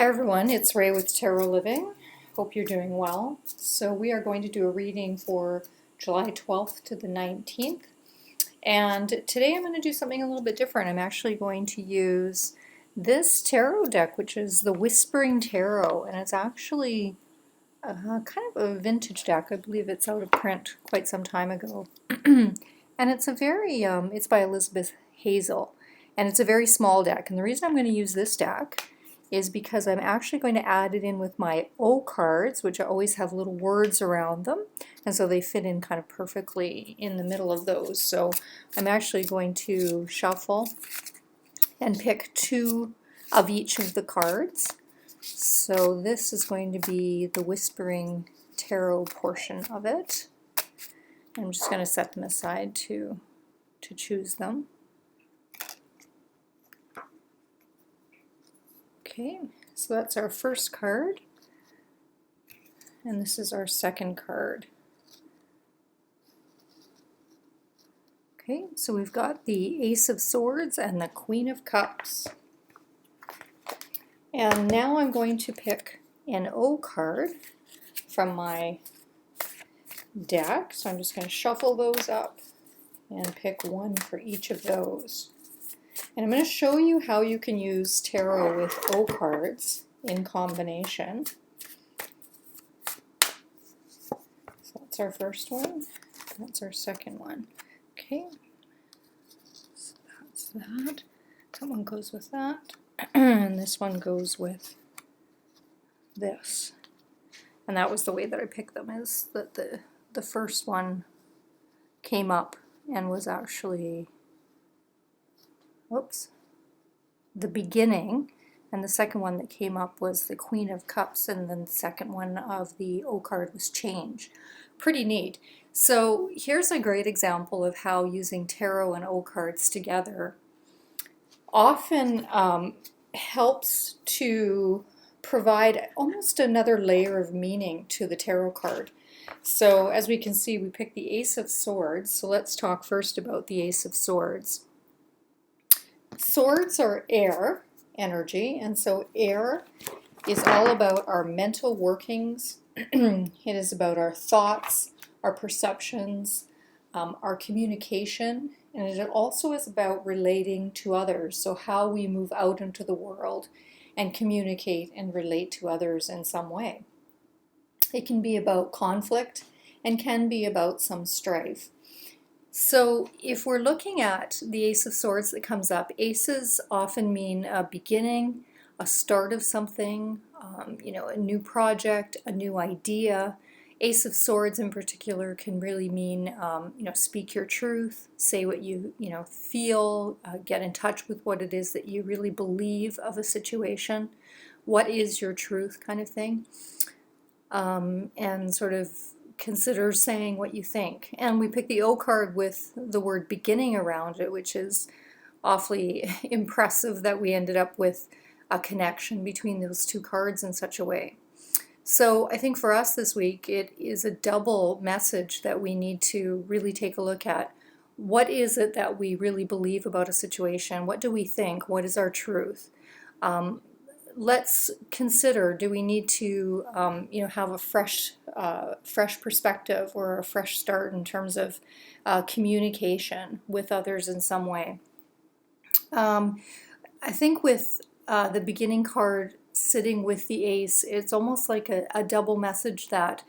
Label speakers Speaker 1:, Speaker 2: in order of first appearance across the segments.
Speaker 1: Hi everyone, it's Ray with Tarot Living. Hope you're doing well. So we are going to do a reading for July 12th to the 19th. And today I'm going to do something a little bit different. I'm actually going to use this tarot deck, which is the Whispering Tarot. And it's actually kind of a vintage deck. I believe it's out of print quite some time ago. And it's it's by Elizabeth Hazel. And it's a very small deck. And the reason I'm going to use this deck is because I'm actually going to add it in with my O cards, which always have little words around them, and so they fit in kind of perfectly in the middle of those. So I'm actually going to shuffle and pick two of each of the cards. So this is going to be the Whispering Tarot portion of it. I'm just going to set them aside to choose them. Okay, so that's our first card, and this is our second card. Okay, so we've got the Ace of Swords and the Queen of Cups. And now I'm going to pick an O card from my deck, so I'm just going to shuffle those up and pick one for each of those. And I'm going to show you how you can use tarot with O cards in combination. So that's our first one. That's our second one. Okay. So that's that. That one goes with that. And this one goes with this. And that was the way that I picked them, is that the first one came up and was actually the beginning, and the second one that came up was the Queen of Cups, and then the second one of the O card was Change. Pretty neat. So here's a great example of how using tarot and O cards together often helps to provide almost another layer of meaning to the tarot card. So as we can see, we picked the Ace of Swords, so let's talk first about the Ace of Swords. Swords are air energy, and so air is all about our mental workings. It is about our thoughts, our perceptions, our communication, and it also is about relating to others, so how we move out into the world and communicate and relate to others in some way. It can be about conflict and can be about some strife. So if we're looking at the Ace of Swords that comes up, aces often mean a beginning, a start of something, a new project, a new idea. Ace of Swords in particular can really mean, speak your truth, say what you feel, get in touch with what it is that you really believe of a situation. What is your truth, kind of thing. And sort of consider saying what you think. And we pick the O card with the word beginning around it, which is awfully impressive that we ended up with a connection between those two cards in such a way. So I think for us this week, it is a double message that we need to really take a look at. What is it that we really believe about a situation? What do we think? What is our truth? Let's consider, do we need to have a fresh perspective or a fresh start in terms of communication with others in some way. I think with the beginning card sitting with the ace, it's almost like a double message that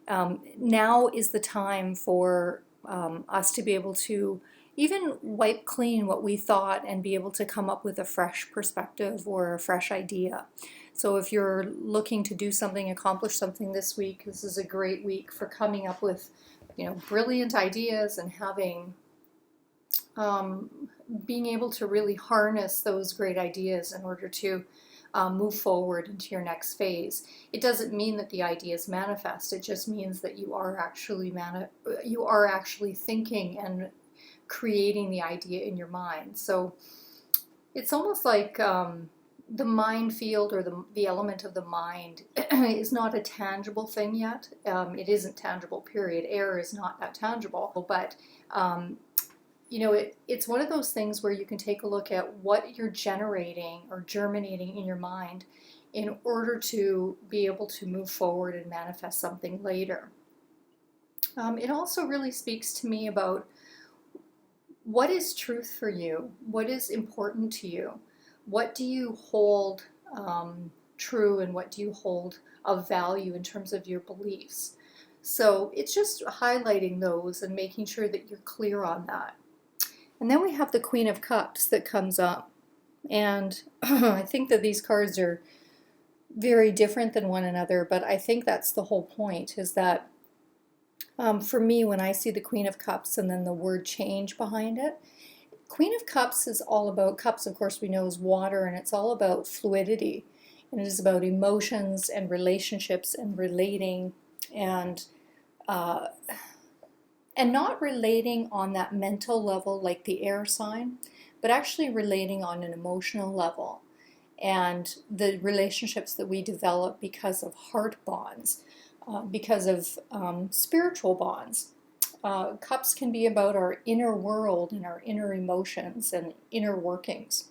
Speaker 1: now is the time for us to be able to even wipe clean what we thought and be able to come up with a fresh perspective or a fresh idea. So if you're looking to do something, accomplish something this week, this is a great week for coming up with, brilliant ideas and having, being able to really harness those great ideas in order to move forward into your next phase. It doesn't mean that the ideas manifest. It just means that you are actually thinking and creating the idea in your mind. So it's almost like the mind field, or the element of the mind is not a tangible thing yet. It isn't tangible, period. Air is not that tangible, but it's one of those things where you can take a look at what you're generating or germinating in your mind in order to be able to move forward and manifest something later. It also really speaks to me about what is truth for you, what is important to you, what do you hold true, and what do you hold of value in terms of your beliefs. So it's just highlighting those and making sure that you're clear on that. And then we have the Queen of Cups that comes up. And I think that these cards are very different than one another, but I think that's the whole point, is that for me, when I see the Queen of Cups and then the word change behind it, Queen of Cups is all about, cups of course we know is water, and it's all about fluidity. And it is about emotions and relationships and relating, and not relating on that mental level like the air sign, but actually relating on an emotional level. And the relationships that we develop because of heart bonds, because of spiritual bonds. Cups can be about our inner world and our inner emotions and inner workings.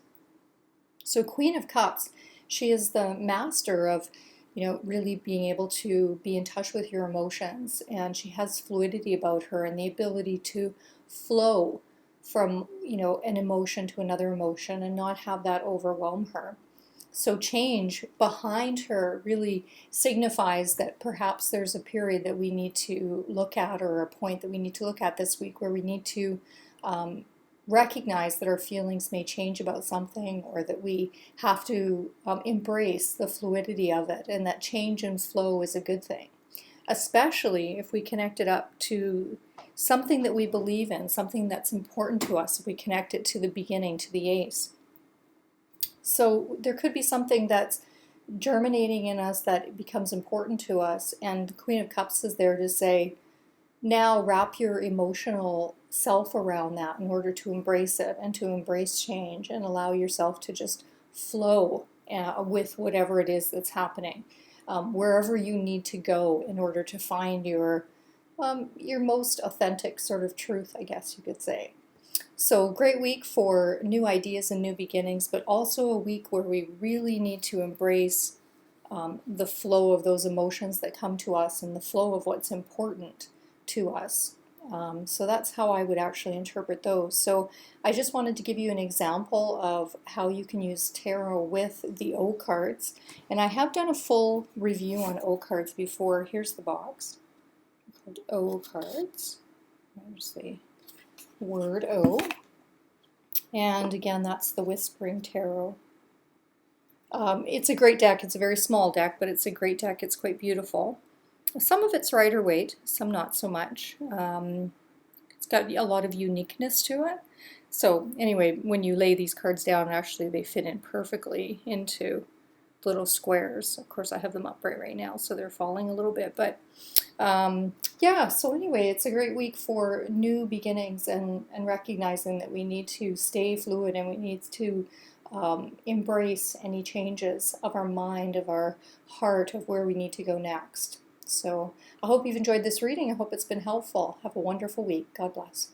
Speaker 1: So Queen of Cups, she is the master of, really being able to be in touch with your emotions, and she has fluidity about her and the ability to flow from, an emotion to another emotion and not have that overwhelm her. So change behind her really signifies that perhaps there's a period that we need to look at, or a point that we need to look at this week, where we need to recognize that our feelings may change about something, or that we have to embrace the fluidity of it, and that change and flow is a good thing, especially if we connect it up to something that we believe in, something that's important to us, if we connect it to the beginning, to the ace. So there could be something that's germinating in us that becomes important to us, and the Queen of Cups is there to say, now wrap your emotional self around that in order to embrace it and to embrace change and allow yourself to just flow with whatever it is that's happening, wherever you need to go in order to find your most authentic sort of truth, I guess you could say. So great week for new ideas and new beginnings, but also a week where we really need to embrace the flow of those emotions that come to us and the flow of what's important to us. So that's how I would actually interpret those. So I just wanted to give you an example of how you can use tarot with the O cards. And I have done a full review on O cards before. Here's the box called O cards. There's the word O. And again, that's the Whispering Tarot. It's a great deck. It's a very small deck, but it's a great deck. It's quite beautiful. Some of it's Rider Waite, some not so much. It's got a lot of uniqueness to it. So anyway, when you lay these cards down, actually they fit in perfectly into little squares. Of course, I have them upright right now, so they're falling a little bit. But yeah, so anyway, it's a great week for new beginnings and recognizing that we need to stay fluid, and we need to embrace any changes of our mind, of our heart, of where we need to go next. So I hope you've enjoyed this reading. I hope it's been helpful. Have a wonderful week. God bless.